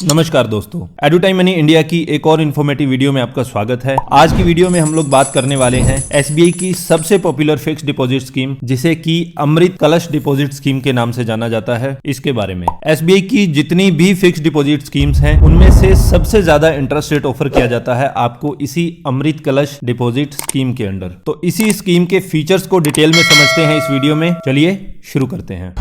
नमस्कार दोस्तों, एडुटाइम money India की एक और इन्फॉर्मेटिव वीडियो में आपका स्वागत है। आज की वीडियो में हम लोग बात करने वाले हैं एसबीआई की सबसे पॉपुलर फिक्स्ड डिपॉजिट स्कीम, जिसे कि अमृत कलश डिपॉजिट स्कीम के नाम से जाना जाता है, इसके बारे में। एसबीआई की जितनी भी फिक्स्ड डिपॉजिट स्कीम्स हैं, उनमें से सबसे ज्यादा इंटरेस्ट रेट ऑफर किया जाता है आपको इसी अमृत कलश डिपॉजिट स्कीम के अंडर। तो इसी स्कीम के फीचर्स को डिटेल में समझते हैं इस वीडियो में। चलिए शुरू करते हैं।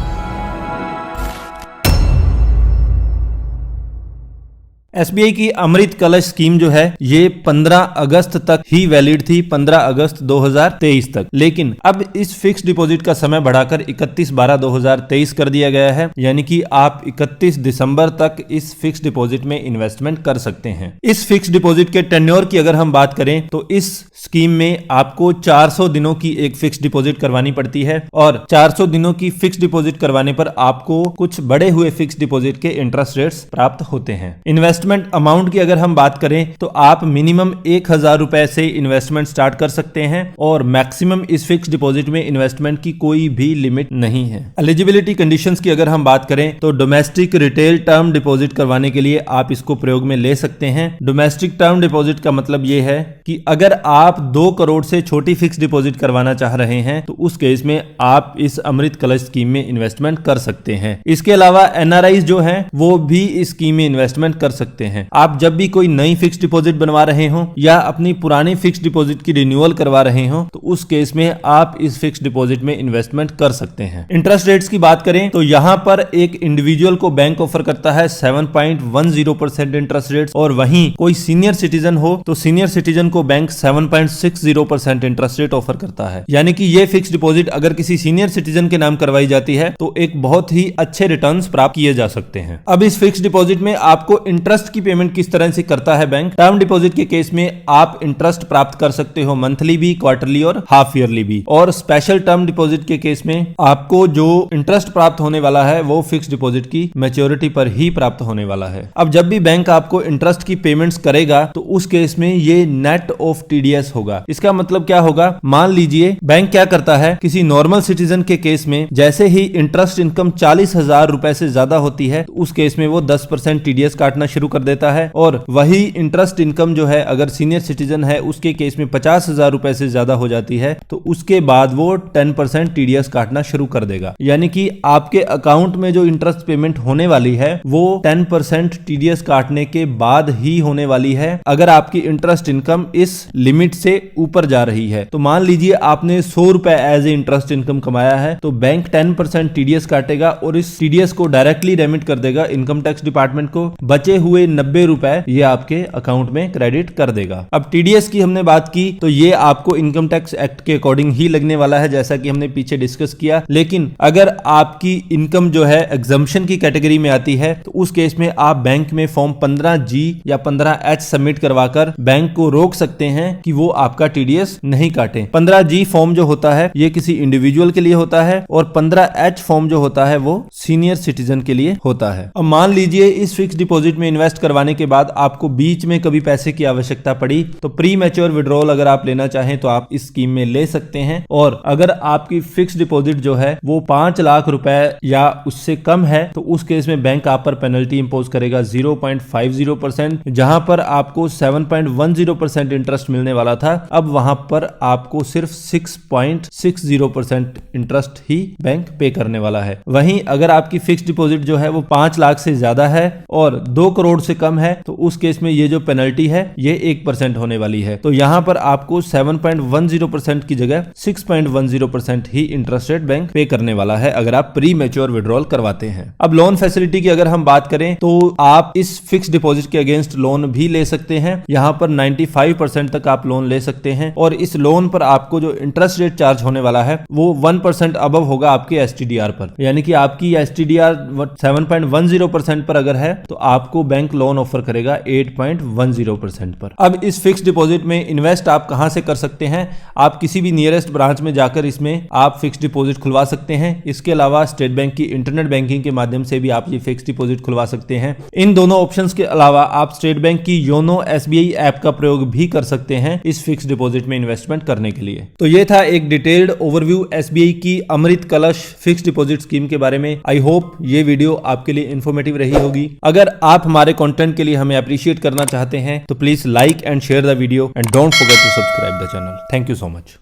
एसबीआई की अमृत कलश स्कीम जो है ये 15 अगस्त तक ही वैलिड थी, 15 अगस्त 2023 तक। लेकिन अब इस फिक्स डिपॉजिट का समय बढ़ाकर 31/12/2023 कर दिया गया है, यानी कि आप 31 दिसंबर तक इस फिक्स डिपॉजिट में इन्वेस्टमेंट कर सकते हैं। इस फिक्स डिपॉजिट के टेन्योर की अगर हम बात करें तो इस स्कीम में आपको 400 दिनों की एक फिक्स डिपॉजिट करवानी पड़ती है, और 400 दिनों की फिक्स डिपॉजिट करवाने पर आपको कुछ बढ़े हुए फिक्स डिपॉजिट के इंटरेस्ट रेट्स प्राप्त होते हैं। इन्वेस्टमेंट अमाउंट की अगर हम बात करें तो आप मिनिमम 1000 रुपए से इन्वेस्टमेंट स्टार्ट कर सकते हैं, और मैक्सिमम इस फिक्स डिपॉजिट में इन्वेस्टमेंट की कोई भी लिमिट नहीं है। एलिजिबिलिटी कंडीशंस की अगर हम बात करें तो डोमेस्टिक रिटेल टर्म डिपॉजिट करवाने के लिए आप इसको प्रयोग में ले सकते हैं। डोमेस्टिक टर्म डिपॉजिट का मतलब यह है कि अगर आप 2 करोड़ से छोटी फिक्स डिपॉजिट करवाना चाह रहे हैं तो उस केस में आप इस अमृत कलश स्कीम में इन्वेस्टमेंट कर सकते हैं। इसके अलावा एनआरआई जो है वो भी इस स्कीम में इन्वेस्टमेंट कर सकते हैं। आप जब भी कोई नई फिक्स डिपॉजिट बनवा रहे हो या अपनी पुरानी फिक्स डिपॉजिट की रिन्यूअल करवा रहे हो तो उस केस में आप इस फिक्स डिपॉजिट में इन्वेस्टमेंट कर सकते हैं। इंटरेस्ट रेट्स की बात करें तो यहां पर एक इंडिविजुअल को बैंक ऑफर करता है 7.10% इंटरेस्ट रेट्स, और वहीं कोई सीनियर सिटीजन हो तो सीनियर सिटीजन को बैंक 7.60% इंटरेस्ट रेट ऑफर करता है। यानी कि ये फिक्स डिपॉजिट अगर किसी सीनियर सिटीजन के नाम करवाई जाती है तो एक बहुत ही अच्छे रिटर्न्स प्राप्त किए जा सकते हैं। अब इस फिक्स डिपॉजिट में आपको इंटरेस्ट की पेमेंट किस तरह से करता है बैंक? टर्म डिपॉजिट के केस में आप इंटरेस्ट प्राप्त कर सकते हो मंथली भी, क्वार्टरली और हाफ ईयरली भी, और स्पेशल टर्म डिपॉजिट के केस में आपको जो इंटरेस्ट प्राप्त होने वाला है वो फिक्स डिपॉजिट की मैच्योरिटी पर ही प्राप्त होने वाला है। अब जब भी बैंक आपको इंटरेस्ट की पेमेंट्स करेगा तो उस केस में ये नेट ऑफ टीडीएस होगा। इसका मतलब क्या होगा? मान लीजिए बैंक क्या करता है, किसी नॉर्मल सिटीजन के केस में जैसे ही इंटरेस्ट इनकम 40,000 रुपए से ज्यादा होती है तो उस केस में वो 10% टीडीएस काटना शुरू कर देता है, और वही इंटरेस्ट इनकम जो है अगर सीनियर सिटीजन है उसके केस में 50,000 रुपए से ज्यादा हो जाती है तो उसके बाद वो 10% टीडीएस काटना शुरू कर देगा। यानी कि आपके अकाउंट में जो इंटरेस्ट पेमेंट होने वाली है वो 10% टीडीएस काटने के बाद ही होने वाली है, अगर आपकी इंटरेस्ट इनकम इस लिमिट से ऊपर जा रही है। तो मान लीजिए आपने 100 रुपए एज ए इंटरेस्ट इनकम कमाया है तो बैंक 10% टीडीएस काटेगा और इस टीडीएस को डायरेक्टली रेमिट कर देगा इनकम टैक्स डिपार्टमेंट को। बचे हुए 90 रुपए ये आपके अकाउंट में क्रेडिट कर देगा। अब टीडीएस की हमने बात की तो ये आपको इनकम टैक्स एक्ट के अकॉर्डिंग ही लगने वाला है, जैसा कि हमने पीछे डिस्कस किया। लेकिन अगर आपकी इनकम जो है एग्जम्पशन की कैटेगरी में आती है तो उस केस में आप बैंक में फॉर्म 15G या 15H सबमिट करवाकर बैंक को रोक सकते हैं कि वो आपका टीडीएस नहीं काटे। 15G फॉर्म जो होता है ये किसी इंडिविजुअल के लिए होता है, और 15H फॉर्म जो होता है वो सीनियर सिटीजन के लिए होता है। अब मान लीजिए इस फिक्स डिपॉजिट में इन्वेस्ट करवाने के बाद आपको बीच में कभी पैसे की आवश्यकता पड़ी तो प्री मैच्योर विड्रॉल अगर आप लेना चाहें तो आप इस स्कीम में ले सकते हैं। और अगर आपकी फिक्स डिपॉजिट जो है वो 5 लाख रुपए या उससे कम है तो उस केस में बैंक आप पर पेनल्टी इंपोज करेगा 0.50%। जहां पर आपको 7.10% इंटरेस्ट मिलने वाला था, अब वहां पर आपको सिर्फ 6.60% इंटरेस्ट ही बैंक पे करने वाला है। वहीं अगर आपकी फिक्स डिपॉजिट जो है वो 5 लाख से ज्यादा है और 2 करोड़ से कम है तो उस केस में ये जो पेनल्टी है ये 1% होने वाली है। तो यहां पर आपको 7.10% की जगह 6.10% ही इंटरेस्ट रेट बैंक पे करने वाला है अगर आप प्री मैच्योर विड्रॉल करवाते हैं। अब लोन फैसिलिटी की अगर हम बात करें तो आप इस फिक्स डिपॉजिट के अगेंस्ट लोन भी ले सकते हैं। यहां पर 95% तक आप लोन ले सकते हैं, और इस लोन पर आपको जो इंटरेस्ट रेट चार्ज होने वाला है वो 1% अबव होगा आपके एसटीडीआर पर। यानी कि आपकी एसटीडीआर 7.10% पर अगर है तो आपको बैंक लोन ऑफर करेगा 8.10% पर। अब इस फिक्स डिपॉजिट में इन्वेस्ट आप कहां से कर सकते हैं? आप किसी भी नियरेस्ट ब्रांच में जाकर इसमें आप फिक्स डिपॉजिट खुलवा सकते हैं। इसके अलावा स्टेट बैंक की इंटरनेट बैंकिंग के माध्यम से भी आप ये फिक्स डिपॉजिट खुलवा सकते हैं। इन दोनों ऑप्शंस के अलावा आप स्टेट बैंक की योनो एसबीआई ऐप का प्रयोग भी कर सकते हैं इस फिक्स डिपॉजिट में इन्वेस्टमेंट करने के लिए। तो ये था एक डिटेल्ड ओवरव्यू एसबीआई की अमृत कलश फिक्स डिपॉजिट स्कीम के बारे में। आई होप ये वीडियो आपके लिए इंफॉर्मेटिव रही होगी। अगर आप हमारे कंटेंट के लिए हमें अप्रिशिएट करना चाहते हैं तो please like and share the video and don't forget to subscribe the channel. Thank you so much.